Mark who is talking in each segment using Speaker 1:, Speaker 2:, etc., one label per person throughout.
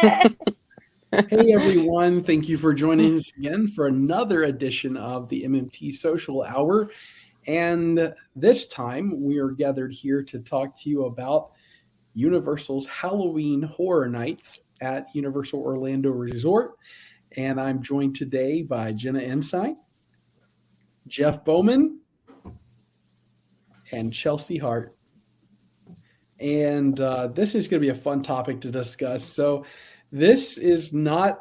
Speaker 1: Hey everyone, thank you for joining us again for another edition of the MMT Social Hour. And this time we are gathered here to talk to you about Universal's Halloween Horror Nights at Universal Orlando Resort. And I'm joined today by Jenna Ensign, Jeff Bowman, and Chelsea Hart. And this is going to be a fun topic to discuss. So, this is not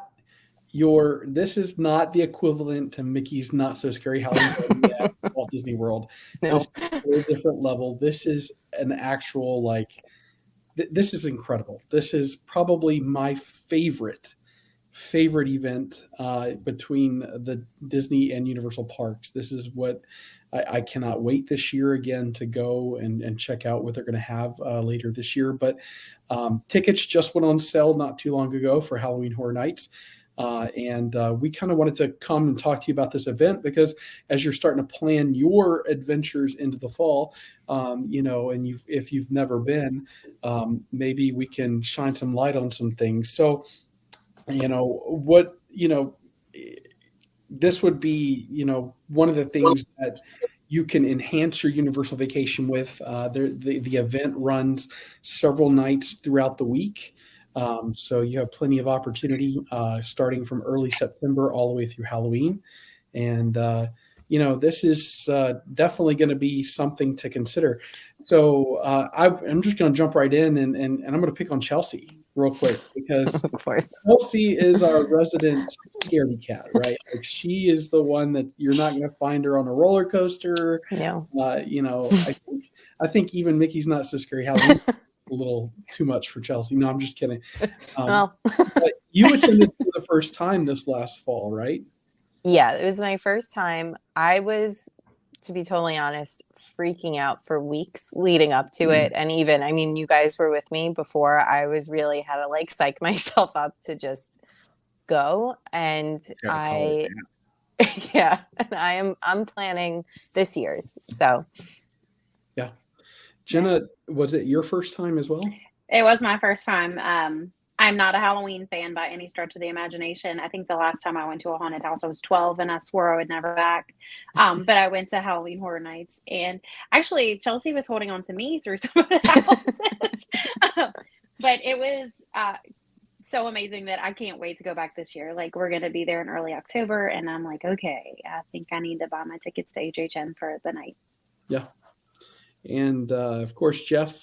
Speaker 1: this is not the equivalent to Mickey's Not So Scary Halloween at Walt Disney World.
Speaker 2: No.
Speaker 1: This is a whole different level. This is an actual this is incredible. This is probably my favorite event between the Disney and Universal parks. This is what I cannot wait this year again to go and check out what they're going to have later this year. But tickets just went on sale not too long ago for Halloween Horror Nights. And we kind of wanted to come and talk to you about this event because as you're starting to plan your adventures into the fall, and if you've never been, maybe we can shine some light on some things. So, this would be, one of the things that you can enhance your Universal vacation with. The event runs several nights throughout the week. So you have plenty of opportunity starting from early September all the way through Halloween. And, this is definitely going to be something to consider. So I'm just going to jump right in and I'm going to pick on Chelsea real quick because
Speaker 2: Of course.
Speaker 1: Chelsea is our resident scaredy cat, right? Like she is the one that you're not going to find her on a roller coaster.
Speaker 2: No.
Speaker 1: I think even Mickey's Not So Scary Halloween a little too much for Chelsea. No, I'm just kidding. But you attended for the first time this last fall, right?
Speaker 2: Yeah, it was my first time. I was, to be totally honest, freaking out for weeks leading up to it. And even, you guys were with me before. I was really had to psych myself up to just go. And I'm planning this year's. So.
Speaker 1: Yeah. Jenna, was it your first time as well?
Speaker 3: It was my first time. I'm not a Halloween fan by any stretch of the imagination. I think the last time I went to a haunted house, I was 12 and I swore I would never back. But I went to Halloween Horror Nights and actually Chelsea was holding on to me through some of the houses. But it was so amazing that I can't wait to go back this year. We're going to be there in early October and I'm like, okay, I think I need to buy my tickets to HHN for the night.
Speaker 1: Yeah. And of course, Jeff,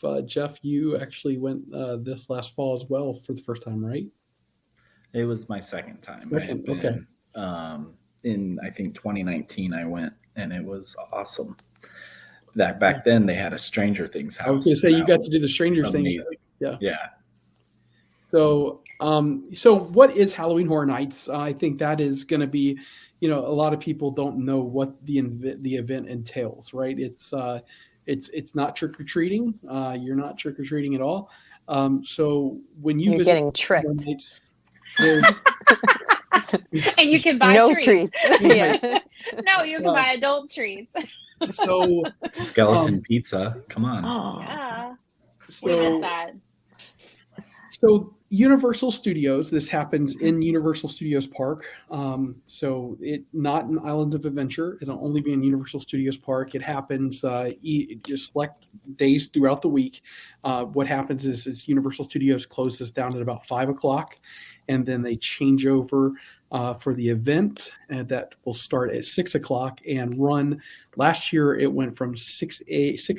Speaker 1: you actually went this last fall as well for the first time, right?
Speaker 4: It was my second time.
Speaker 1: Okay.
Speaker 4: In I think 2019, I went and it was awesome. That back then they had a Stranger Things house.
Speaker 1: I was going to say you got to do the Stranger Things. Yeah. So, what is Halloween Horror Nights? I think that is going to be, a lot of people don't know what the event entails, right? It's not trick-or-treating. You're not trick-or-treating at all. So when you're
Speaker 2: getting tricked.
Speaker 3: And you can buy
Speaker 2: no
Speaker 3: treats.
Speaker 2: Yeah.
Speaker 3: No, you can buy adult treats.
Speaker 1: So
Speaker 4: skeleton pizza. Come on.
Speaker 2: Oh.
Speaker 3: Yeah.
Speaker 1: So Universal Studios, this happens in Universal Studios Park. So it not an Island of Adventure. It'll only be in Universal Studios Park. It happens just select days throughout the week. What happens is Universal Studios closes down at about 5:00, and then they change over for the event that will start at 6:00 and run. Last year, it went from 6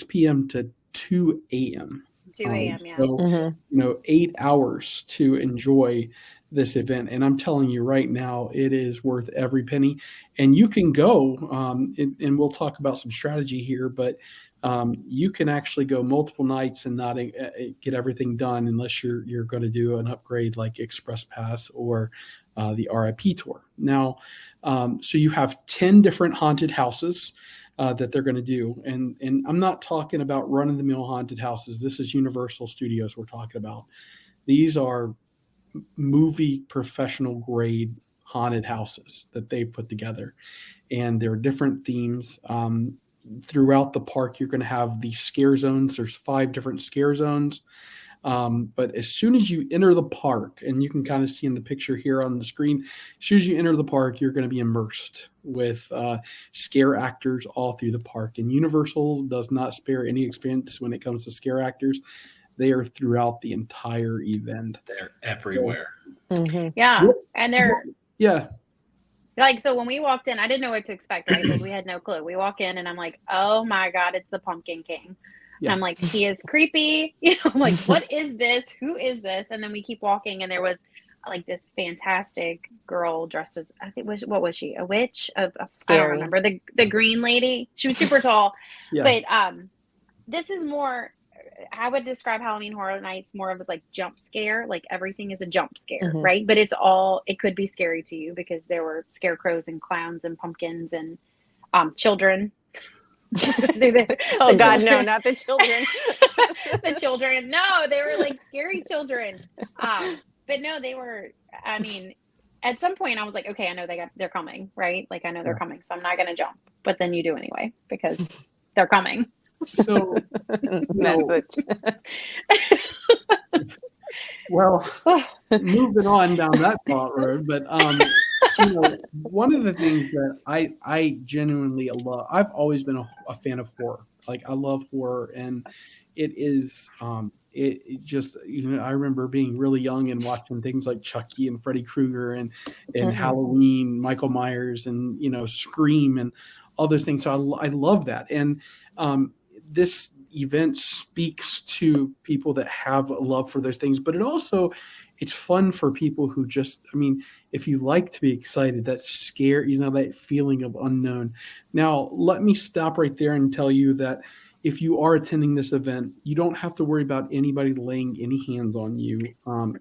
Speaker 1: p.m. to 2 a.m.
Speaker 3: 2 a.m. Yeah.
Speaker 1: So, 8 hours to enjoy this event. And I'm telling you right now, it is worth every penny. And you can go, and we'll talk about some strategy here, but you can actually go multiple nights and not get everything done unless you're going to do an upgrade like Express Pass or the RIP tour. Now, so you have 10 different haunted houses that they're going to do. And I'm not talking about run-of-the-mill haunted houses. This is Universal Studios we're talking about. These are movie professional grade haunted houses that they put together. And there are different themes. Throughout the park, you're going to have the scare zones. There's 5 different scare zones. But as soon as you enter the park, and you can kind of see in the picture here on the screen, as soon as you enter the park, you're going to be immersed with scare actors all through the park. And Universal does not spare any expense when it comes to scare actors. They are throughout the entire event.
Speaker 4: They're everywhere.
Speaker 2: Mhm.
Speaker 3: Yeah.
Speaker 1: Well,
Speaker 3: And they're
Speaker 1: Yeah.
Speaker 3: like, so when we walked in, I didn't know what to expect, right? Like, we had no clue. We walk in and I'm like, oh my God, it's the Pumpkin King.
Speaker 1: Yeah.
Speaker 3: And I'm like, he is creepy. You know, I'm like, what is this? Who is this? And then we keep walking, and there was like this fantastic girl dressed as, I think, what was she? A witch? I don't
Speaker 2: Scary.
Speaker 3: remember. The green lady. She was super tall.
Speaker 1: Yeah.
Speaker 3: But this is more, I would describe Halloween Horror Nights more of as like jump scare. Like, everything is a jump scare,
Speaker 2: Mhm.
Speaker 3: right? But it could be scary to you because there were scarecrows and clowns and pumpkins and children.
Speaker 2: Oh God, no, not the children.
Speaker 3: The children. No, they were like scary children. But no, they were, I mean, at some point I was like, okay, I know they're coming, right? Like, I know they're coming, so I'm not going to jump. But then you do anyway because they're coming.
Speaker 1: So,
Speaker 2: That's what.
Speaker 1: well, moving on down that thought road, but one of the things that I genuinely love, I've always been a fan of horror. Like, I love horror, and it is it just, I remember being really young and watching things like Chucky and Freddy Krueger and
Speaker 2: Mhm.
Speaker 1: Halloween, Michael Myers, and Scream and all those things. So I love that, and this event speaks to people that have a love for those things, but it's fun for people who just, if you like to be excited, that scare, that feeling of unknown. Now, let me stop right there and tell you that if you are attending this event, you don't have to worry about anybody laying any hands on you,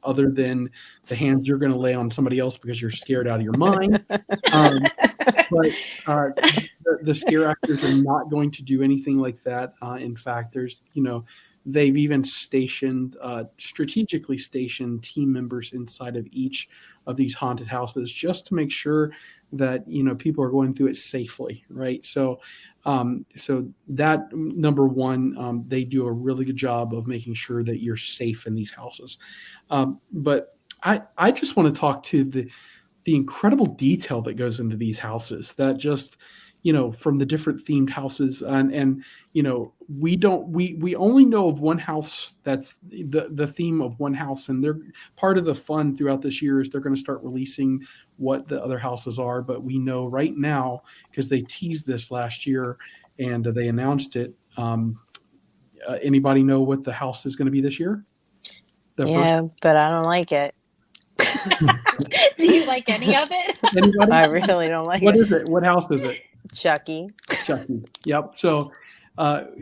Speaker 1: other than the hands you're going to lay on somebody else because you're scared out of your mind. But the scare actors are not going to do anything like that. In fact, they've even strategically stationed team members inside of each of these haunted houses just to make sure that people are going through it safely, right? So that, number one, they do a really good job of making sure that you're safe in these houses. But I just want to talk to the incredible detail that goes into these houses, that just, from the different themed houses, and we only know of one house that's the theme of one house, and they're part of the fun throughout this year is they're going to start releasing what the other houses are. But we know right now, because they teased this last year and they announced it. Anybody know what the house is going to be this year?
Speaker 2: Yeah, but I don't like it.
Speaker 3: Do you like any of it?
Speaker 1: Anybody?
Speaker 2: I really don't like
Speaker 1: What
Speaker 2: it.
Speaker 1: is it? What house is it?
Speaker 2: Chucky.
Speaker 1: Chucky. Yep. So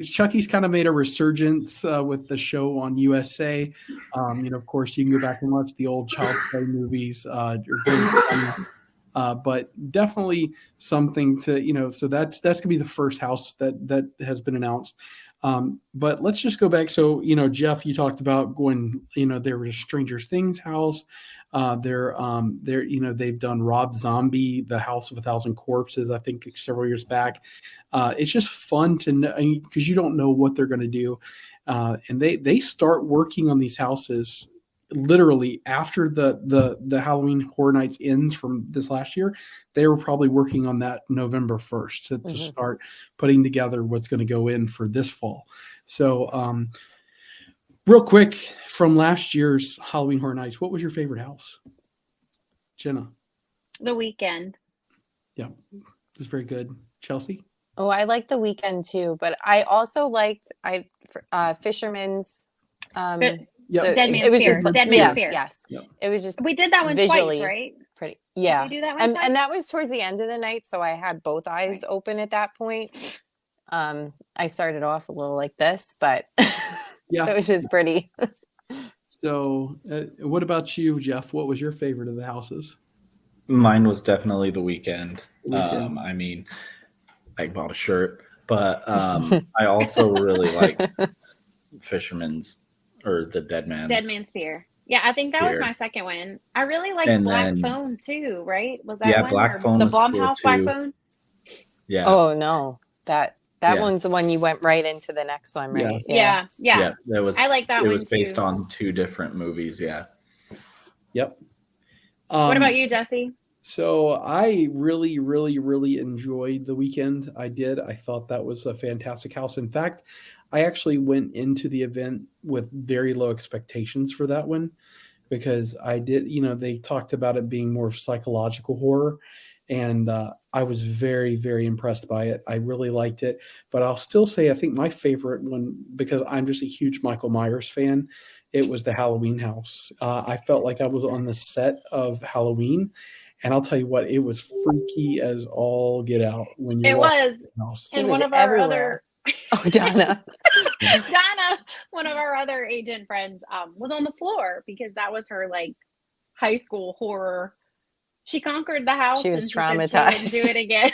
Speaker 1: Chucky's kind of made a resurgence with the show on USA. Of course, you can go back and watch the old Child's Play movies. They're very funny. But definitely something to, so that's going to be the first house that has been announced. But let's just go back. So, Jeff, you talked about going, there was a Stranger Things house. They've done Rob Zombie, the House of a Thousand Corpses, I think several years back. It's just fun to know, because you don't know what they're going to do. And they start working on these houses literally after the Halloween Horror Nights ends from this last year. They were probably working on that November 1st to start putting together what's going to go in for this fall. So, real quick, from last year's Halloween Horror Nights, what was your favorite house? Jenna?
Speaker 3: The Weekend.
Speaker 1: Yeah, it was very good. Chelsea?
Speaker 2: Oh, I liked The Weekend too, but I also liked Fisherman's.
Speaker 1: Yeah,
Speaker 3: Dead Man's
Speaker 2: it was
Speaker 3: Pier.
Speaker 2: just
Speaker 3: Dead Man's
Speaker 2: yes,
Speaker 3: Pier.
Speaker 2: yes.
Speaker 1: Yep.
Speaker 2: It was just
Speaker 3: We did that one
Speaker 2: visually
Speaker 3: twice, right?
Speaker 2: pretty. Yeah,
Speaker 3: Did we do that one twice?
Speaker 2: and that was towards the end of the night, so I had both eyes open at that point. I started off a little like this, but
Speaker 1: Yeah.
Speaker 2: so it was just pretty.
Speaker 1: So, what about you, Jeff? What was your favorite of the houses?
Speaker 4: Mine was definitely The Weekend.
Speaker 1: Weekend.
Speaker 4: I bought a shirt, but I also really like Fisherman's, or the Dead Man's
Speaker 3: Pier. Yeah, I think that was
Speaker 4: Pier.
Speaker 3: my second one. I really liked
Speaker 4: And
Speaker 3: Black
Speaker 4: then-
Speaker 3: Phone too, right? Was that
Speaker 4: Yeah,
Speaker 3: one?
Speaker 4: Black
Speaker 3: Or
Speaker 4: Phone
Speaker 3: the
Speaker 4: was cool,
Speaker 3: Blumhouse Black
Speaker 4: too.
Speaker 3: Phone?
Speaker 4: Yeah.
Speaker 2: Oh no, that That
Speaker 4: Yeah.
Speaker 2: one's the one you went right into the next one, right?
Speaker 3: Yeah.
Speaker 4: That was.
Speaker 3: I like that
Speaker 4: It
Speaker 3: one
Speaker 4: was based
Speaker 3: too.
Speaker 4: on 2 different movies. Yeah.
Speaker 1: Yep.
Speaker 3: What about you, Jesse?
Speaker 1: So I really, really, really enjoyed the weekend. I did. I thought that was a fantastic house. In fact, I actually went into the event with very low expectations for that one because I did, they talked about it being more psychological horror. And I was very, very impressed by it. I really liked it. But I'll still say, I think my favorite one, because I'm just a huge Michael Myers fan, it was the Halloween house. I felt like I was on the set of Halloween. And I'll tell you what, it was freaky as all get out when you
Speaker 3: It
Speaker 1: walk
Speaker 3: was.
Speaker 1: in the house.
Speaker 2: He
Speaker 3: And
Speaker 2: was
Speaker 3: one of our
Speaker 2: everywhere. Oh, Donna.
Speaker 3: Donna, one of our other agent friends, was on the floor because that was her like high school horror. She conquered the house.
Speaker 2: She was
Speaker 3: and she said she
Speaker 2: traumatized.
Speaker 3: wouldn't do it again.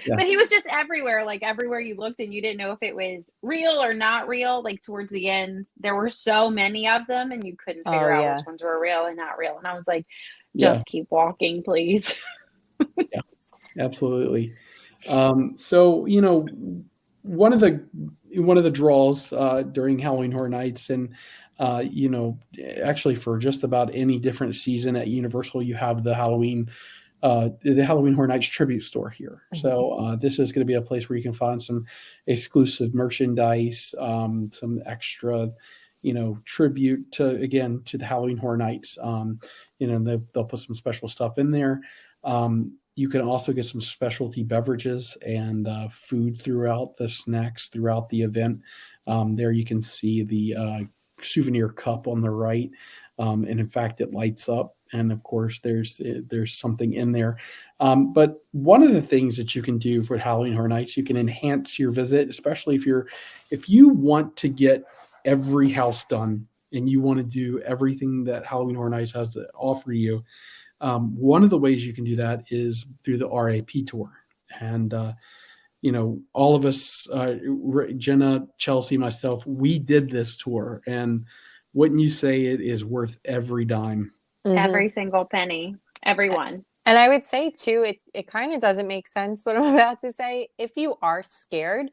Speaker 1: Yeah.
Speaker 3: But he was just everywhere, like everywhere you looked, and you didn't know if it was real or not real. Like towards the end, there were so many of them, and you couldn't figure
Speaker 2: Oh,
Speaker 3: out
Speaker 2: yeah.
Speaker 3: which ones were real and not real. And I was like,
Speaker 1: Yeah.
Speaker 3: just keep walking, please.
Speaker 1: Absolutely. So one of the draws during Halloween Horror Nights, and actually for just about any different season at Universal, you have the Halloween Horror Nights tribute store here. So this is going to be a place where you can find some exclusive merchandise, some extra, tribute to the Halloween Horror Nights. They'll put some special stuff in there. You can also get some specialty beverages and food throughout the snacks throughout the event. There you can see the souvenir cup on the right, and in fact, it lights up. And of course, there's something in there. But one of the things that you can do for Halloween Horror Nights, you can enhance your visit, especially if you want to get every house done and you want to do everything that Halloween Horror Nights has to offer you. One of the ways you can do that is through the RAP tour. And, all of us, Jenna, Chelsea, myself, we did this tour. And wouldn't you say it is worth every dime?
Speaker 2: Mhm.
Speaker 3: Every single penny, everyone.
Speaker 2: And I would say too, it kind of doesn't make sense what I'm about to say. If you are scared,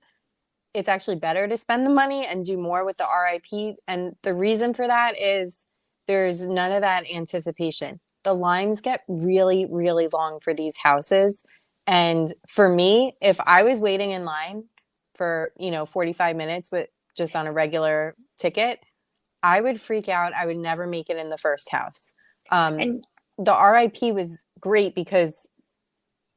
Speaker 2: it's actually better to spend the money and do more with the RIP. And the reason for that is there's none of that anticipation. The lines get really, really long for these houses. And for me, if I was waiting in line for, 45 minutes with just on a regular ticket, I would freak out. I would never make it in the first house.
Speaker 3: And
Speaker 2: The RIP was great because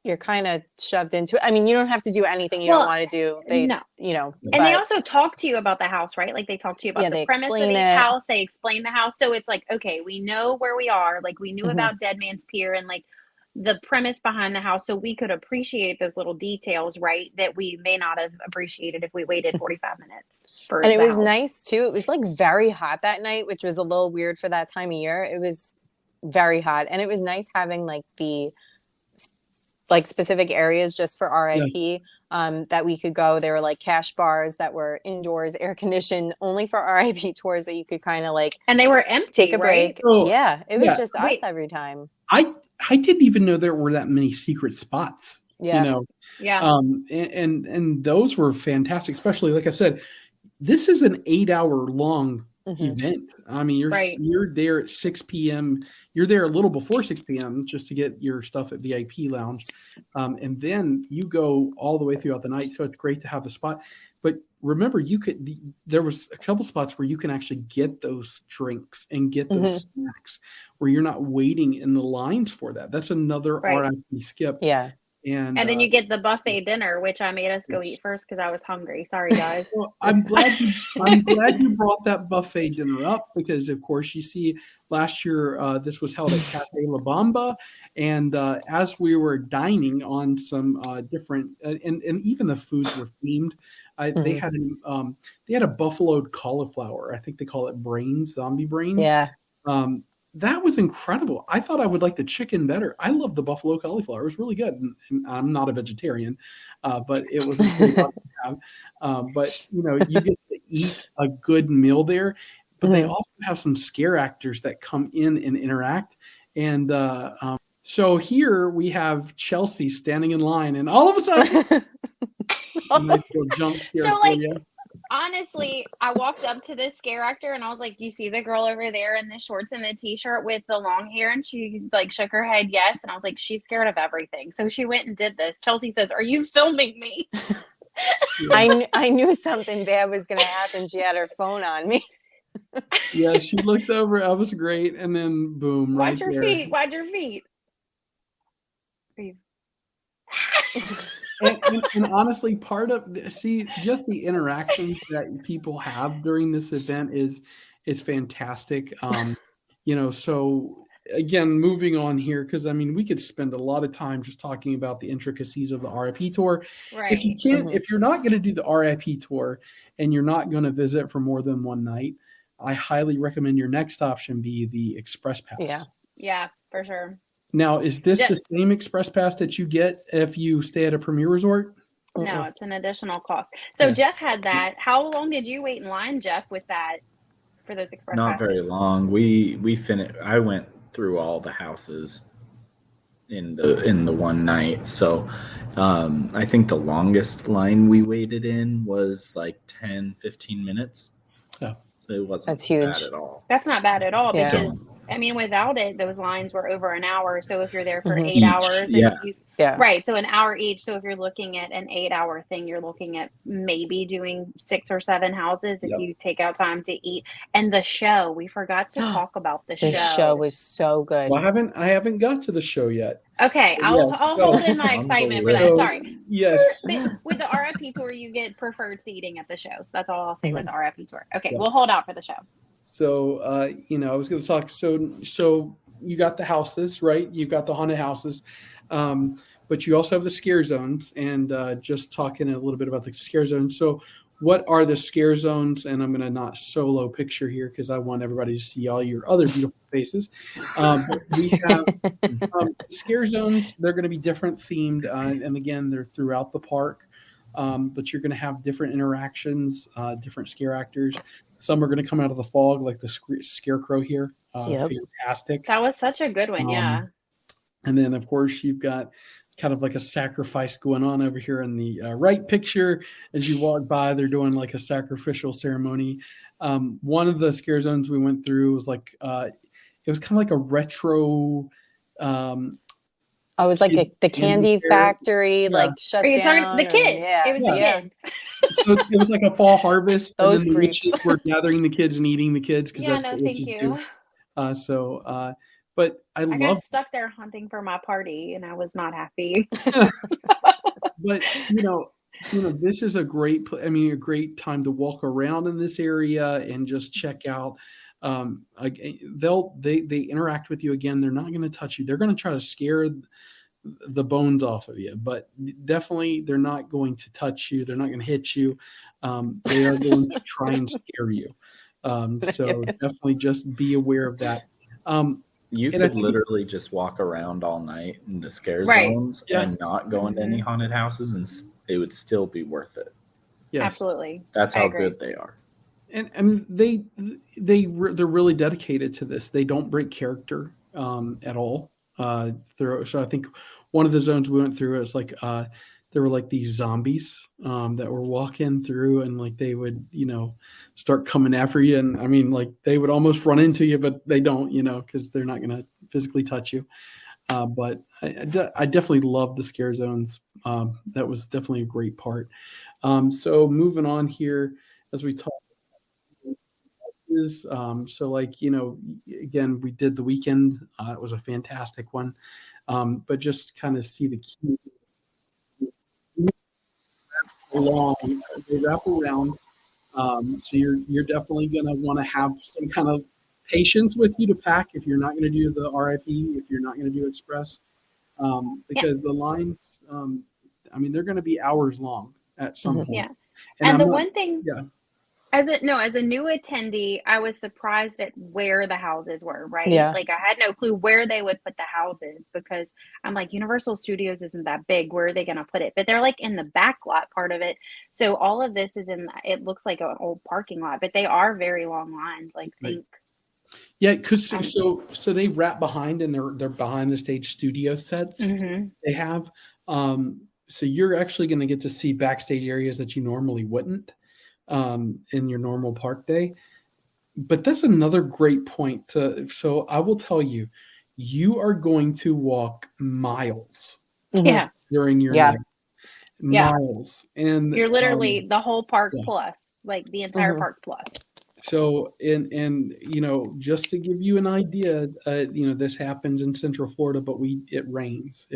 Speaker 2: you're kind of shoved into it. I mean, you don't have to do anything you don't
Speaker 3: Well,
Speaker 2: want to do. They,
Speaker 3: no.
Speaker 2: but
Speaker 3: And they also talk to you about the house, right? Like they talk to you about
Speaker 2: Yeah,
Speaker 3: the
Speaker 2: they
Speaker 3: premise of
Speaker 2: explain
Speaker 3: each
Speaker 2: it.
Speaker 3: house. They explain the house. So it's like, okay, we know where we are. Like we knew
Speaker 2: Mhm.
Speaker 3: about Dead Man's Pier and like the premise behind the house. So we could appreciate those little details, right? That we may not have appreciated if we waited 45 minutes for
Speaker 2: and it
Speaker 3: the
Speaker 2: was
Speaker 3: house.
Speaker 2: nice too. It was like very hot that night, which was a little weird for that time of year. It was very hot, and it was nice having like the specific areas just for RIP that we could go. There were like cash bars that were indoors, air conditioned, only for RIP tours that you could kind of like
Speaker 3: And they were empty,
Speaker 2: take a break.
Speaker 3: right?
Speaker 1: Oh,
Speaker 2: Yeah, it was
Speaker 1: yeah.
Speaker 2: just us
Speaker 3: Wait.
Speaker 2: every time.
Speaker 1: I didn't even know there were that many secret spots.
Speaker 2: Yeah.
Speaker 3: Yeah.
Speaker 1: And those were fantastic, especially like I said, this is an 8-hour long
Speaker 2: Mhm.
Speaker 1: event. I mean,
Speaker 3: Right.
Speaker 1: you're there at 6 p.m. You're there a little before 6 p.m. just to get your stuff at VIP lounge. And then you go all the way throughout the night. So it's great to have the spot. But remember, there was a couple spots where you can actually get those drinks and get those snacks where you're not waiting in the lines for that. That's another
Speaker 3: Right.
Speaker 1: RIP skip.
Speaker 2: Yeah.
Speaker 1: And
Speaker 3: And then you get the buffet dinner, which I made us go
Speaker 1: Yes.
Speaker 3: eat first because I was hungry. Sorry, guys.
Speaker 1: Well, I'm glad you brought that buffet dinner up because, of course, you see, last year this was held at Cafe La Bamba, and as we were dining on some different, and even the foods were themed. They had a buffaloed cauliflower. I think they call it brains, zombie brains.
Speaker 2: Yeah.
Speaker 1: That was incredible. I thought I would like the chicken better. I love the buffalo cauliflower. It was really good. And I'm not a vegetarian, but it was a great option to have. But you get to eat a good meal there. But they also have some scare actors that come in and interact. And so here we have Chelsea standing in line, and all of a sudden, Nice little jump scare
Speaker 3: So,
Speaker 1: for
Speaker 3: like,
Speaker 1: you.
Speaker 3: honestly, I walked up to this scare actor and I was like, "You see the girl over there in the shorts and the t-shirt with the long hair?" And she like shook her head yes. And I was like, "She's scared of everything." So she went and did this. Chelsea says, "Are you filming me?"
Speaker 2: I knew something bad was going to happen. She had her phone on me.
Speaker 1: Yeah, she looked over. I was great, and then boom, right
Speaker 3: Watch your
Speaker 1: there.
Speaker 3: feet. Watch your feet. Are you-
Speaker 1: And honestly, part of just the interactions that people have during this event is fantastic. So again, moving on here, because I mean, we could spend a lot of time just talking about the intricacies of the RIP tour.
Speaker 3: Right.
Speaker 1: If you're not going to do the RIP tour and you're not going to visit for more than one night, I highly recommend your next option be the Express Pass.
Speaker 2: Yeah.
Speaker 3: Yeah, for sure.
Speaker 1: Now, is this
Speaker 3: Yeah.
Speaker 1: the same Express Pass that you get if you stay at a Premier Resort?
Speaker 3: No, it's an additional cost. So
Speaker 1: Yeah.
Speaker 3: Jeff had that. How long did you wait in line, Jeff, with that for those express
Speaker 4: Not
Speaker 3: passes?
Speaker 4: very long. We finished. I went through all the houses in the one night. So I think the longest line we waited in was like 10, 15 minutes.
Speaker 1: Yeah.
Speaker 4: So it wasn't
Speaker 2: That's huge.
Speaker 4: bad at all.
Speaker 3: That's not bad at all
Speaker 2: Yeah.
Speaker 3: because I mean, without it, those lines were over an hour. So if you're there for
Speaker 2: Mhm.
Speaker 3: 8
Speaker 4: Each,
Speaker 3: hours, and
Speaker 4: yeah.
Speaker 2: Yeah.
Speaker 3: right, so an hour each. So if you're looking at an 8 hour thing, you're looking at maybe doing 6 or 7 houses if
Speaker 4: Yep.
Speaker 3: you take out time to eat. And the show, we forgot to talk about the show.
Speaker 2: The show was so good.
Speaker 1: Well, I haven't got to the show yet.
Speaker 3: Okay, I'll
Speaker 1: Yes,
Speaker 3: hold
Speaker 1: so-
Speaker 3: in my excitement for that.
Speaker 1: So,
Speaker 3: Sorry.
Speaker 1: Yes.
Speaker 3: But with the RIP tour, you get preferred seating at the shows. That's all I'll say with the RIP tour. Okay,
Speaker 1: Yeah.
Speaker 3: we'll hold out for the show.
Speaker 1: So, I was going to talk. So you got the houses, right? You've got the haunted houses, but you also have the scare zones. And just talking a little bit about the scare zones. So, what are the scare zones? And I'm going to not solo picture here because I want everybody to see all your other beautiful faces. But we have scare zones. They're going to be different themed, and again, they're throughout the park. But you're going to have different interactions, different scare actors. Some are going to come out of the fog, like the scarecrow here.
Speaker 2: Yep.
Speaker 1: Fantastic.
Speaker 3: That was such a good one. Yeah.
Speaker 1: And then, of course, you've got kind of like a sacrifice going on over here in the right picture. As you walk by, they're doing like a sacrificial ceremony. One of the scare zones we went through was like, it was kind of like a retro.
Speaker 2: I was like
Speaker 1: Kids
Speaker 2: the candy
Speaker 1: candy fair.
Speaker 2: factory,
Speaker 1: Yeah.
Speaker 2: like shut
Speaker 3: Are you
Speaker 2: down.
Speaker 3: talking the kids?
Speaker 2: Yeah.
Speaker 3: It was
Speaker 1: Yeah.
Speaker 3: the kids.
Speaker 1: So it was like a fall harvest.
Speaker 2: Those
Speaker 1: and then the
Speaker 2: creeps.
Speaker 1: witches were gathering the kids and eating the kids because
Speaker 3: Yeah,
Speaker 1: that's
Speaker 3: no,
Speaker 1: what
Speaker 3: thank
Speaker 1: witches
Speaker 3: you.
Speaker 1: do. But I
Speaker 3: I
Speaker 1: love.
Speaker 3: got stuck there hunting for my party, and I was not happy.
Speaker 1: But this is a great. I mean, a great time to walk around in this area and just check out. They interact with you again. They're not going to touch you. They're going to try to scare the bones off of you, but definitely they're not going to touch you. They're not going to hit you. They are going to try and scare you. So definitely just be aware of that.
Speaker 4: You
Speaker 1: And I
Speaker 4: could
Speaker 1: think
Speaker 4: literally just walk around all night in the scare
Speaker 3: Right.
Speaker 4: zones
Speaker 1: Yeah.
Speaker 4: and not go into any haunted houses, and it would still be worth it.
Speaker 1: Yes.
Speaker 3: Absolutely.
Speaker 4: That's
Speaker 3: I
Speaker 4: how
Speaker 3: agree.
Speaker 4: good they are.
Speaker 1: And I mean, they're really dedicated to this. They don't break character at all. So I think one of the zones we went through is like there were like these zombies that were walking through, and like they would start coming after you, and I mean like they would almost run into you, but they don't, because they're not going to physically touch you. But I definitely love the scare zones. That was definitely a great part. So moving on here as we talk. So like, again, we did the weekend. It was a fantastic one. But just kind of see the key they wrap around. So you're definitely going to want to have some kind of patience with you to pack if you're not going to do the RIP, if you're not going to do Express, because the lines, I mean, they're going to be hours long at some point.
Speaker 3: Yeah.
Speaker 1: And
Speaker 3: And
Speaker 1: I'm
Speaker 3: the
Speaker 1: not-
Speaker 3: one thing,
Speaker 1: yeah.
Speaker 3: as a new attendee, I was surprised at where the houses were, right?
Speaker 2: Yeah.
Speaker 3: Like I had no clue where they would put the houses because I'm like, Universal Studios isn't that big. Where are they going to put it? But they're like in the back lot part of it. So all of this is it looks like an old parking lot, but they are very long lines. Like
Speaker 1: Right.
Speaker 3: think,
Speaker 1: Yeah, because so they wrap behind, and they're behind the stage studio sets
Speaker 3: Mhm.
Speaker 1: they have. So you're actually going to get to see backstage areas that you normally wouldn't in your normal park day. But that's another great point. So I will tell you, you are going to walk miles
Speaker 3: Yeah.
Speaker 1: during your
Speaker 2: Yeah.
Speaker 1: night.
Speaker 3: Yeah.
Speaker 1: Miles. And
Speaker 3: You're literally the whole park
Speaker 1: yeah.
Speaker 3: plus, like the entire
Speaker 2: Mhm.
Speaker 3: park plus.
Speaker 1: so and just to give you an idea, this happens in Central Florida, but it rains.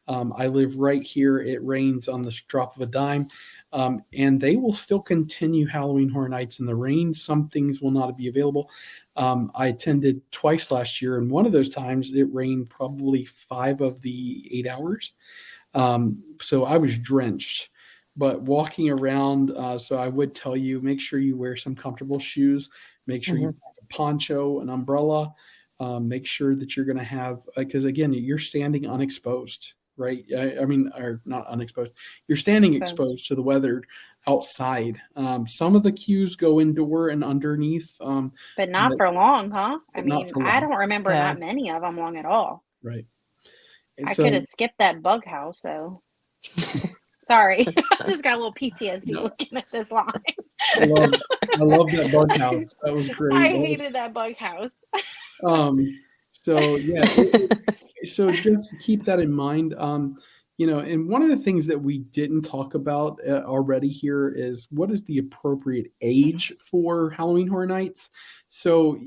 Speaker 1: I live right here. It rains on the drop of a dime. And they will still continue Halloween Horror Nights in the rain. Some things will not be available. I attended twice last year, and one of those times it rained probably 5 of the 8 hours. So I was drenched. But walking around, so I would tell you, make sure you wear some comfortable shoes. Make sure you have a poncho, an umbrella. Make sure that you're going to have, because again, you're standing unexposed, right? Or not unexposed. You're standing exposed to the weather outside. Some of the queues go indoor and underneath.
Speaker 3: But not for long, huh? I
Speaker 1: But not
Speaker 3: mean,
Speaker 1: for
Speaker 3: I
Speaker 1: long.
Speaker 3: don't remember
Speaker 2: Yeah.
Speaker 3: not many of them long at all.
Speaker 1: Right. And
Speaker 3: I
Speaker 1: so
Speaker 3: could have skipped that bug house, though. Sorry. I just got a little PTSD looking at this line.
Speaker 1: I love that bug house. That was great.
Speaker 3: I hated that bug house.
Speaker 1: So yeah, so just keep that in mind. And one of the things that we didn't talk about already here is what is the appropriate age for Halloween Horror Nights. So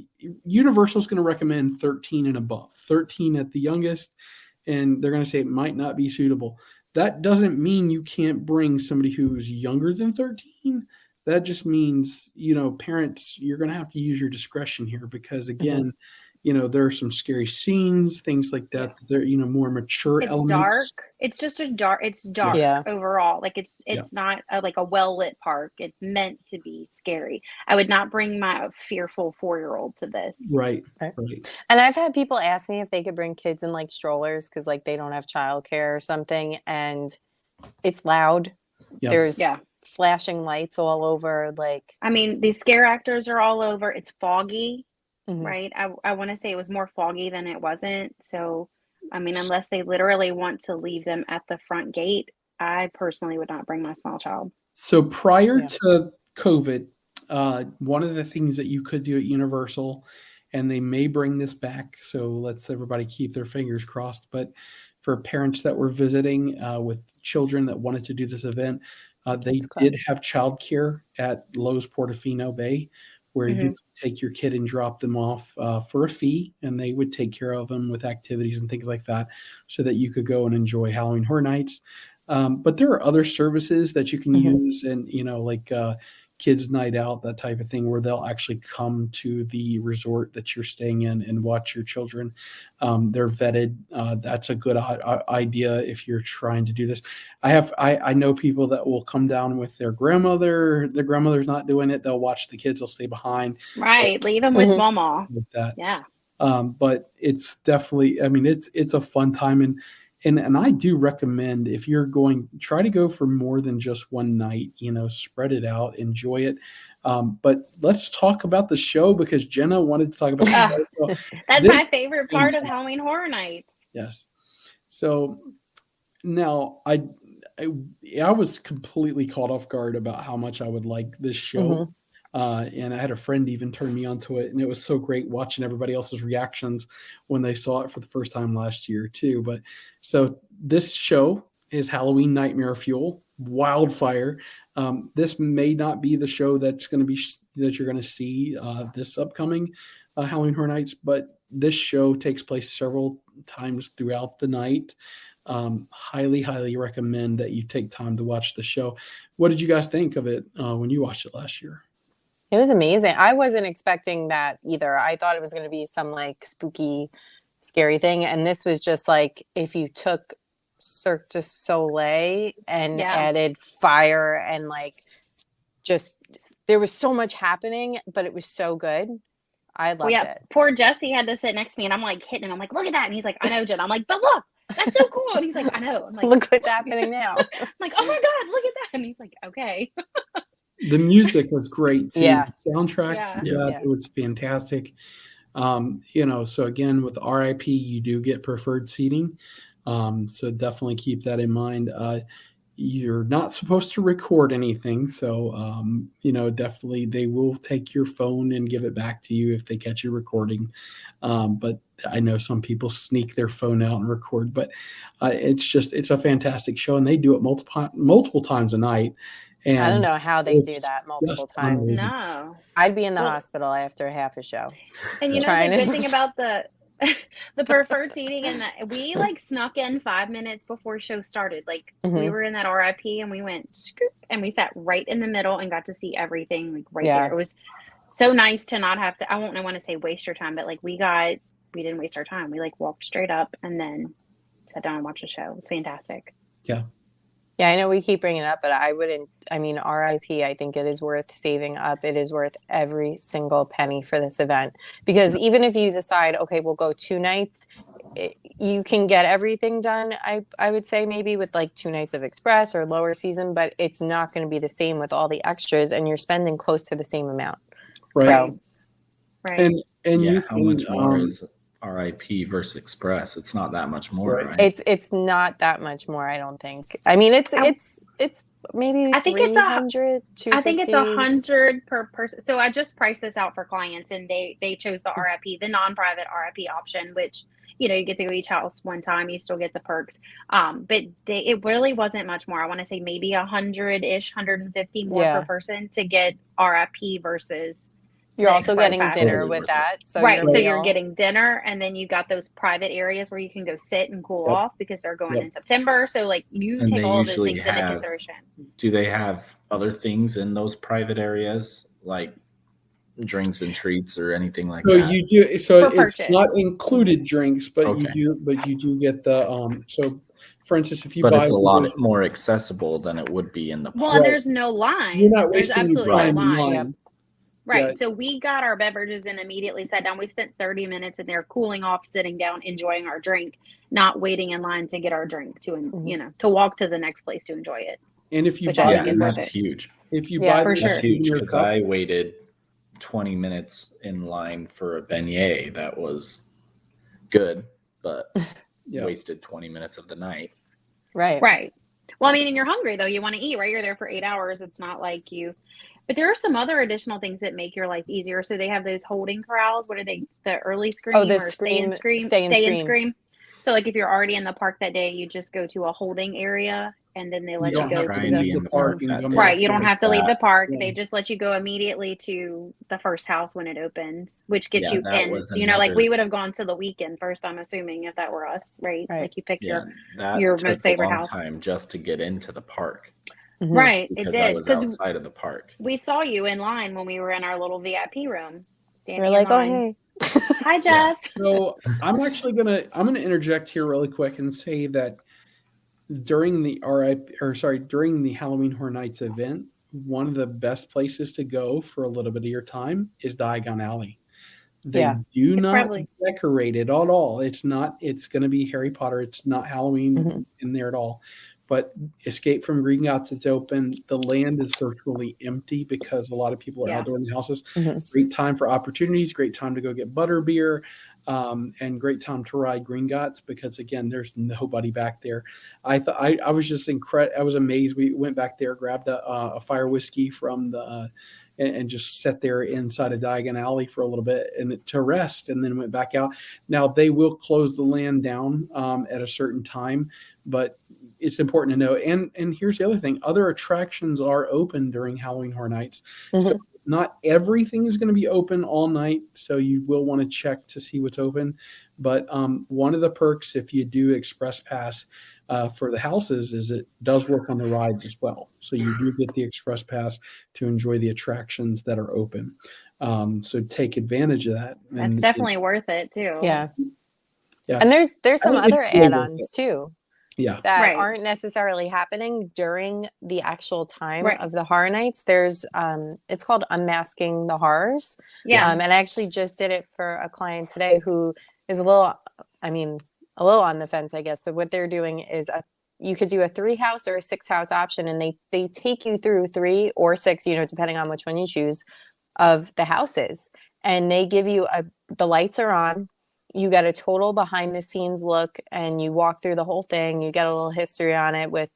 Speaker 1: Universal is going to recommend 13 and above, 13 at the youngest, and they're going to say it might not be suitable. That doesn't mean you can't bring somebody who's younger than 13. That just means, parents, you're going to have to use your discretion here because, again, there are some scary scenes, things like that. They're, more mature
Speaker 3: It's
Speaker 1: elements.
Speaker 3: dark. It's just it's dark
Speaker 2: Yeah.
Speaker 3: overall. Like it's not like a well-lit park. It's meant to be scary. I would not bring my fearful 4-year-old to this.
Speaker 1: Right.
Speaker 2: And I've had people ask me if they could bring kids in like strollers because like they don't have childcare or something, and it's loud.
Speaker 1: Yeah.
Speaker 2: There's flashing lights all over. Like,
Speaker 3: I mean, these scare actors are all over. It's foggy,
Speaker 2: Mhm.
Speaker 3: right? I want to say it was more foggy than it wasn't. So, I mean, unless they literally want to leave them at the front gate, I personally would not bring my small child.
Speaker 1: So prior to COVID, one of the things that you could do at Universal, and they may bring this back, so let's everybody keep their fingers crossed, but for parents that were visiting with children that wanted to do this event, they did have childcare at Lowe's Portofino Bay, where you could take your kid and drop them off for a fee, and they would take care of them with activities and things like that so that you could go and enjoy Halloween Horror Nights. But there are other services that you can use, and like Kids Night Out, that type of thing, where they'll actually come to the resort that you're staying in and watch your children. They're vetted. That's a good idea if you're trying to do this. I know people that will come down with their grandmother. Their grandmother's not doing it. They'll watch the kids. They'll stay behind.
Speaker 3: Right. Leave them with mama.
Speaker 1: With that.
Speaker 3: Yeah.
Speaker 1: But it's definitely, it's a fun time. And I do recommend, if you're going, try to go for more than just one night, spread it out, enjoy it. But let's talk about the show, because Jenna wanted to talk about the show.
Speaker 3: That's my favorite part of Halloween Horror Nights.
Speaker 1: Yes. So now I was completely caught off guard about how much I would like this show. And I had a friend even turn me onto it, and it was so great watching everybody else's reactions when they saw it for the first time last year too. But so this show is Halloween Nightmare Fuel, Wildfire. This may not be the show that you're going to see this upcoming Halloween Horror Nights, but this show takes place several times throughout the night. Highly recommend that you take time to watch the show. What did you guys think of it when you watched it last year?
Speaker 2: It was amazing. I wasn't expecting that either. I thought it was going to be some like spooky, scary thing. And this was just like if you took Cirque du Soleil and added fire and like just there was so much happening, but it was so good. I loved it.
Speaker 3: Poor Jesse had to sit next to me, and I'm like hitting him. I'm like, look at that. And he's like, I know, Jen. I'm like, but look, that's so cool. And he's like, I know. I'm like,
Speaker 2: look what's happening now.
Speaker 3: I'm like, oh my God, look at that. And he's like, okay.
Speaker 1: The music was great too.
Speaker 2: Yeah.
Speaker 1: The soundtrack to that, it was fantastic. So again, with RIP, you do get preferred seating. So definitely keep that in mind. You're not supposed to record anything. So, definitely they will take your phone and give it back to you if they catch you recording. But I know some people sneak their phone out and record, but it's a fantastic show, and they do it multiple times a night. And
Speaker 2: I don't know how they do
Speaker 1: it's
Speaker 2: that multiple
Speaker 1: just
Speaker 2: times.
Speaker 1: amazing.
Speaker 3: No.
Speaker 2: I'd be in the
Speaker 3: Well-
Speaker 2: hospital after half a show.
Speaker 3: And you know
Speaker 2: Trying
Speaker 3: the
Speaker 2: to-
Speaker 3: good thing about the the preferred seating, and that we like snuck in 5 minutes before show started. Like we
Speaker 2: Mhm.
Speaker 3: were in that RIP and we went scoop, and we sat right in the middle and got to see everything like right
Speaker 2: Yeah.
Speaker 3: there. It was so nice to not have to. I want to say waste your time, but like we didn't waste our time. We like walked straight up and then sat down and watched the show. It was fantastic.
Speaker 2: Yeah, I know we keep bringing it up, but RIP, I think it is worth saving up. It is worth every single penny for this event. Because even if you decide, okay, we'll go 2 nights, you can get everything done, I would say, maybe with like 2 nights of express or lower season, but it's not going to be the same with all the extras, and you're spending close to the same amount.
Speaker 1: Right.
Speaker 2: So,
Speaker 3: Right.
Speaker 1: And
Speaker 4: yeah,
Speaker 1: you
Speaker 4: how
Speaker 1: can,
Speaker 4: much more is RIP versus Express? It's not that much more,
Speaker 1: Right.
Speaker 4: right?
Speaker 2: it's not that much more, I don't think. I mean, it's maybe
Speaker 3: I think it's a-
Speaker 2: 300,
Speaker 3: I think it's
Speaker 2: 250.
Speaker 3: 100 per person. So I just priced this out for clients, and they chose the RIP, the non-private RIP option, which you get to go each house one time. You still get the perks, but it really wasn't much more. I want to say maybe 100-ish, 150 more
Speaker 2: Yeah.
Speaker 3: per person to get RIP versus
Speaker 2: You're
Speaker 3: the
Speaker 2: also
Speaker 3: express
Speaker 2: getting
Speaker 3: pass.
Speaker 2: dinner
Speaker 4: Totally
Speaker 2: with
Speaker 4: worth it.
Speaker 2: that. So
Speaker 3: right.
Speaker 2: your
Speaker 3: So you're
Speaker 2: meal-
Speaker 3: getting dinner, and then you got those private areas where you can go sit and cool
Speaker 1: Yep.
Speaker 3: off because they're going
Speaker 1: Yep.
Speaker 3: in September. So like you
Speaker 4: And
Speaker 3: take
Speaker 4: they
Speaker 3: all of those
Speaker 4: usually
Speaker 3: things into
Speaker 4: have-
Speaker 3: consideration.
Speaker 4: Do they have other things in those private areas, like drinks and treats or anything like
Speaker 1: So
Speaker 4: that?
Speaker 1: you do. So
Speaker 3: For
Speaker 1: it's
Speaker 3: purchase.
Speaker 1: not included drinks, but
Speaker 4: Okay.
Speaker 1: you do get the. So, for instance, if you
Speaker 4: But
Speaker 1: buy
Speaker 4: it's a
Speaker 1: one
Speaker 4: lot
Speaker 1: of those-
Speaker 4: more accessible than it would be in the
Speaker 3: Well,
Speaker 4: park.
Speaker 3: and there's no line.
Speaker 1: you're not
Speaker 3: There's
Speaker 1: wasting your
Speaker 3: absolutely no
Speaker 1: time in
Speaker 3: line.
Speaker 1: line.
Speaker 2: Yep.
Speaker 3: Right.
Speaker 1: Yeah.
Speaker 3: So we got our beverages and immediately sat down. We spent 30 minutes in there cooling off, sitting down, enjoying our drink, not waiting in line to get our drink to walk to the next place to enjoy it.
Speaker 1: And if you
Speaker 3: Which I
Speaker 1: buy,
Speaker 4: yeah,
Speaker 3: think is
Speaker 4: and
Speaker 3: worth
Speaker 4: that's
Speaker 3: it.
Speaker 4: huge.
Speaker 1: if you
Speaker 2: Yeah,
Speaker 1: buy
Speaker 3: for
Speaker 1: the
Speaker 3: sure.
Speaker 4: That's huge
Speaker 1: souvenir
Speaker 4: because
Speaker 1: cup,
Speaker 4: I waited 20 minutes in line for a beignet. That was good, but
Speaker 1: Yeah.
Speaker 4: wasted 20 minutes of the night.
Speaker 2: Right.
Speaker 3: Right. Well, I mean, and you're hungry though. You want to eat, right? You're there for 8 hours. It's not like you. But there are some other additional things that make your life easier. So they have those holding corrals. What are they? The early scream
Speaker 2: Oh, the
Speaker 3: or stay and
Speaker 2: scream-
Speaker 3: scream?
Speaker 2: stay and
Speaker 3: Stay and
Speaker 2: scream.
Speaker 3: scream. So like if you're already in the park that day, you just go to a holding area, and then they let you
Speaker 1: don't
Speaker 3: go
Speaker 1: have
Speaker 3: to
Speaker 1: to
Speaker 4: Try and
Speaker 3: the
Speaker 4: be in the
Speaker 1: park
Speaker 4: park
Speaker 1: and
Speaker 4: that
Speaker 1: come
Speaker 4: day.
Speaker 1: back.
Speaker 3: right. You don't have to leave the
Speaker 4: That-
Speaker 3: park.
Speaker 1: Yeah.
Speaker 3: They just let you go immediately to the first house when it opens, which gets
Speaker 4: Yeah,
Speaker 3: you
Speaker 4: that
Speaker 3: in.
Speaker 4: was
Speaker 3: Like
Speaker 4: another-
Speaker 3: we would have gone to the weekend first. I'm assuming if that were us, right?
Speaker 2: Right.
Speaker 3: Like you pick
Speaker 4: Yeah, that
Speaker 3: your
Speaker 4: took
Speaker 3: most
Speaker 4: a
Speaker 3: favorite
Speaker 4: long
Speaker 3: house.
Speaker 4: time just to get into the park
Speaker 2: Mhm.
Speaker 3: Right, it
Speaker 4: because I
Speaker 3: did
Speaker 4: was
Speaker 3: because
Speaker 4: outside of the park.
Speaker 3: we saw you in line when we were in our little VIP room, standing
Speaker 2: You're like,
Speaker 3: in
Speaker 2: oh,
Speaker 3: line.
Speaker 2: hey.
Speaker 3: Hi, Jeff.
Speaker 1: So I'm gonna interject here really quick and say that during the during the Halloween Horror Nights event, one of the best places to go for a little bit of your time is Diagon Alley. They
Speaker 2: Yeah.
Speaker 1: do
Speaker 3: It's
Speaker 1: not
Speaker 3: probably-
Speaker 1: decorate it at all. It's going to be Harry Potter. It's not Halloween
Speaker 2: Mhm.
Speaker 1: in there at all. But Escape from Gringotts is open. The land is virtually empty because a lot of people are
Speaker 3: Yeah.
Speaker 1: outdoor in the houses.
Speaker 2: Mhm.
Speaker 1: Great time for opportunities. Great time to go get butterbeer, and great time to ride Gringotts because again, there's nobody back there. I was just incredible. I was amazed. We went back there, grabbed a fire whiskey from the. And just sat there inside of Diagon Alley for a little bit and to rest, and then went back out. Now they will close the land down at a certain time, but it's important to know. And here's the other thing: other attractions are open during Halloween Horror Nights, so not everything is going to be open all night. So you will want to check to see what's open. But one of the perks, if you do Express Pass for the houses, is it does work on the rides as well. So you do get the Express Pass to enjoy the attractions that are open. So take advantage of that.
Speaker 3: That's definitely worth it too.
Speaker 2: Yeah.
Speaker 1: Yeah.
Speaker 2: And there's some
Speaker 1: I think
Speaker 2: other
Speaker 1: it's really worth
Speaker 2: add-ons too
Speaker 1: Yeah.
Speaker 2: that
Speaker 3: Right.
Speaker 2: aren't necessarily happening during the actual time
Speaker 3: Right.
Speaker 2: of the horror nights. There's it's called Unmasking the Horrors.
Speaker 3: Yeah.
Speaker 2: And I actually just did it for a client today who is a little on the fence, I guess. So what they're doing is you could do a 3-house or a 6-house option, and they take you through 3 or 6, depending on which one you choose, of the houses. And they give you the lights are on. you get a total behind the scenes look, and you walk through the whole thing. You get a little history on it with,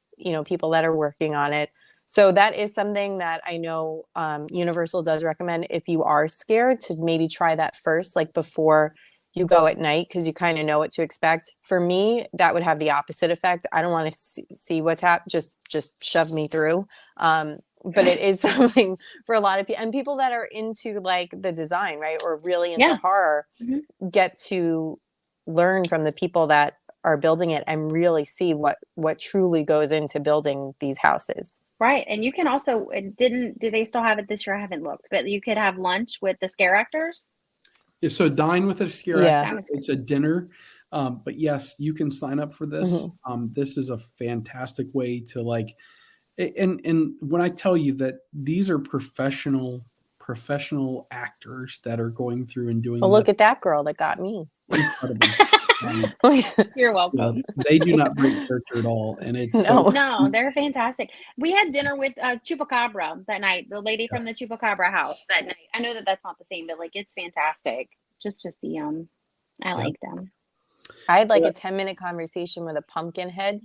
Speaker 2: people that are working on it. So that is something that I know Universal does recommend if you are scared to maybe try that first, like before you go at night, because you kind of know what to expect. For me, that would have the opposite effect. I don't want to see what's happening. Just shove me through. But it is something for a lot of people, and people that are into like the design, right, or really into horror, get to learn from the people that are building it and really see what truly goes into building these houses.
Speaker 3: Right. And you can also, do they still have it this year? I haven't looked, but you could have lunch with the scare actors.
Speaker 1: Yeah, so Dine with a Scare Actor, it's a dinner. But yes, you can sign up for this. This is a fantastic way to like, and when I tell you that these are professional actors that are going through and doing.
Speaker 2: Oh, look at that girl that got me.
Speaker 1: Incredible.
Speaker 3: You're welcome.
Speaker 1: They do not break character at all, and it's
Speaker 3: no, they're fantastic. We had dinner with Chupacabra that night. The lady from the Chupacabra house that night. I know that that's not the same, but like it's fantastic just to see them. I like them.
Speaker 2: I had like a 10-minute conversation with a pumpkin head.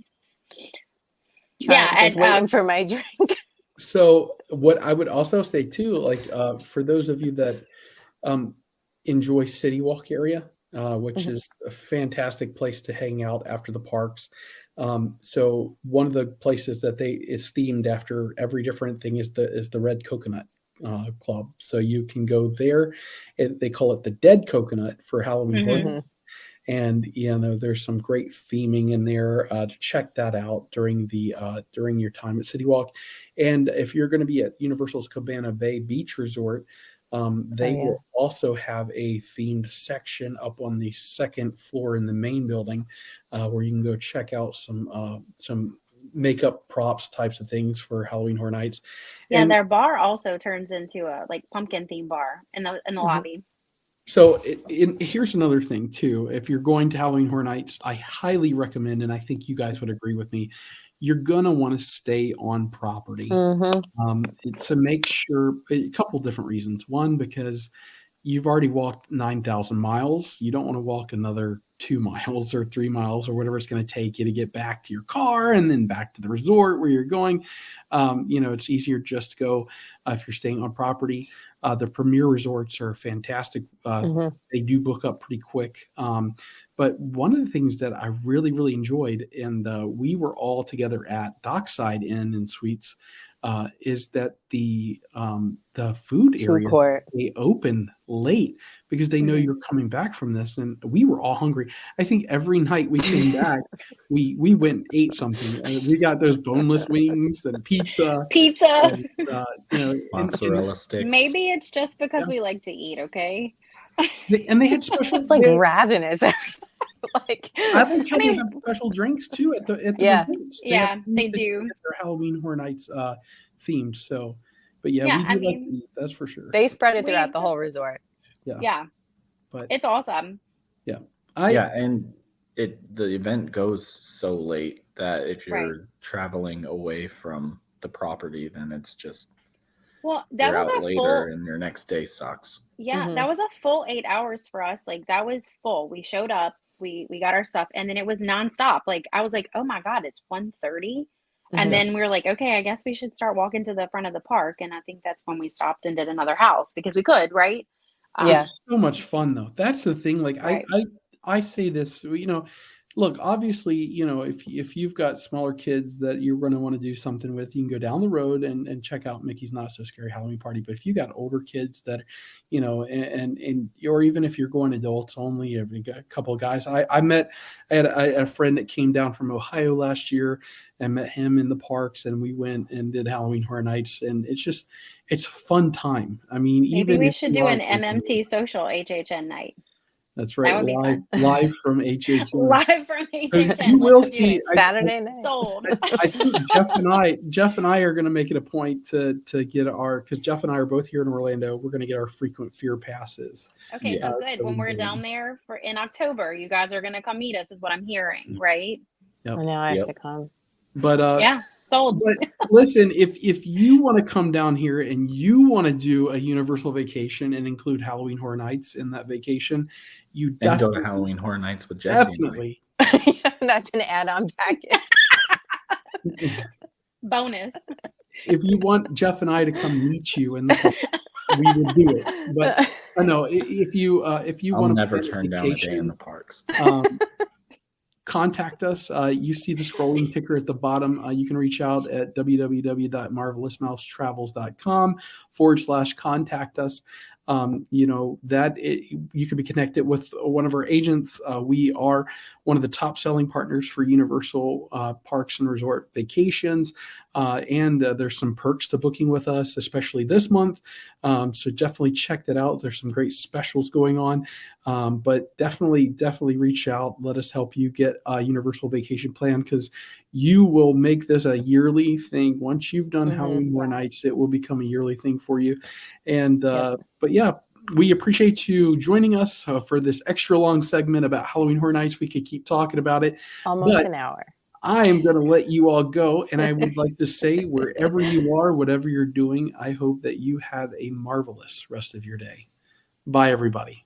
Speaker 3: Just
Speaker 2: waiting for my drink.
Speaker 1: So what I would also say too, like for those of you that enjoy City Walk area, which is a fantastic place to hang out after the parks. So one of the places that is themed after every different thing is the Red Coconut Club. So you can go there. They call it the Dead Coconut for Halloween Horror. And there's some great theming in there to check that out during your time at City Walk. And if you're going to be at Universal's Cabana Bay Beach Resort, they will also have a themed section up on the second floor in the main building, where you can go check out some makeup props types of things for Halloween Horror Nights.
Speaker 3: And their bar also turns into a like pumpkin theme bar in the lobby.
Speaker 1: So here's another thing too. If you're going to Halloween Horror Nights, I highly recommend, and I think you guys would agree with me, you're going to want to stay on property to make sure a couple different reasons. One, because you've already walked 9,000 miles. You don't want to walk another 2 miles or 3 miles or whatever it's going to take you to get back to your car and then back to the resort where you're going. It's easier just to go if you're staying on property. The premier resorts are fantastic. They do book up pretty quick. But one of the things that I really, really enjoyed, and we were all together at Dockside Inn and Suites, is that the food area
Speaker 2: court,
Speaker 1: they open late because they know you're coming back from this, and we were all hungry. I think every night we came back, we went and ate something. We got those boneless wings and pizza, and,
Speaker 4: mozzarella sticks.
Speaker 3: Maybe it's just because we like to eat. Okay.
Speaker 1: And they had special.
Speaker 2: It's like ravenous.
Speaker 1: I like how they have special drinks too at the resorts.
Speaker 3: They do.
Speaker 1: Their Halloween Horror Nights themed. So, but we do like to eat, that's for sure.
Speaker 2: They spread it throughout the whole resort.
Speaker 3: But it's awesome.
Speaker 4: And the event goes so late that if you're traveling away from the property, then it's just
Speaker 3: that was
Speaker 4: out later and your next day sucks.
Speaker 3: That was a full 8 hours for us. Like that was full. We showed up, we got our stuff, and then it was nonstop. Like I was like, oh my god, it's 1:30. And then we were like, okay, I guess we should start walking to the front of the park. And I think that's when we stopped and did another house because we could, right?
Speaker 1: It's so much fun though. That's the thing. Like I say this, look, obviously, if you've got smaller kids that you're going to want to do something with, you can go down the road and check out Mickey's Not So Scary Halloween Party. But if you got older kids that, and or even if you're going adults only, a couple of guys, I had a friend that came down from Ohio last year and met him in the parks, and we went and did Halloween Horror Nights, and it's a fun time. I mean,
Speaker 3: maybe we should do an MMT social HHN night.
Speaker 1: That's right. Live from HHN.
Speaker 3: Live from HHN.
Speaker 1: You will see
Speaker 2: Saturday night.
Speaker 3: Sold.
Speaker 1: I think Jeff and I are going to make it a point to get because Jeff and I are both here in Orlando. We're going to get our frequent fear passes.
Speaker 3: Okay, so good. When we're down there in October, you guys are going to come meet us, is what I'm hearing, right?
Speaker 1: Yep.
Speaker 2: I know I have to come.
Speaker 1: But
Speaker 3: sold.
Speaker 1: But listen, if you want to come down here and you want to do a Universal vacation and include Halloween Horror Nights in that vacation, you
Speaker 4: And go to
Speaker 1: definitely,
Speaker 4: Halloween Horror Nights with Jesse.
Speaker 1: definitely.
Speaker 2: That's an add-on package.
Speaker 3: Bonus.
Speaker 1: If you want Jeff and I to come meet you in the park, we will do it. But I know if you
Speaker 4: I'll
Speaker 1: want to
Speaker 4: never
Speaker 1: plan a
Speaker 4: turn down a day in
Speaker 1: vacation,
Speaker 4: the parks.
Speaker 1: contact us. You see the scrolling ticker at the bottom. You can reach out at www.marvelousmousetravels.com/contact us. You can be connected with one of our agents. We are one of the top selling partners for Universal Parks and Resort Vacations. And there's some perks to booking with us, especially this month. So definitely check that out. There's some great specials going on. But definitely reach out. Let us help you get a Universal vacation plan, because you will make this a yearly thing. Once you've done Halloween Horror Nights, it will become a yearly thing for you. And but yeah, we appreciate you joining us for this extra long segment about Halloween Horror Nights. We could keep talking about it.
Speaker 2: Almost an hour.
Speaker 1: I am going to let you all go. And I would like to say, wherever you are, whatever you're doing, I hope that you have a marvelous rest of your day. Bye, everybody.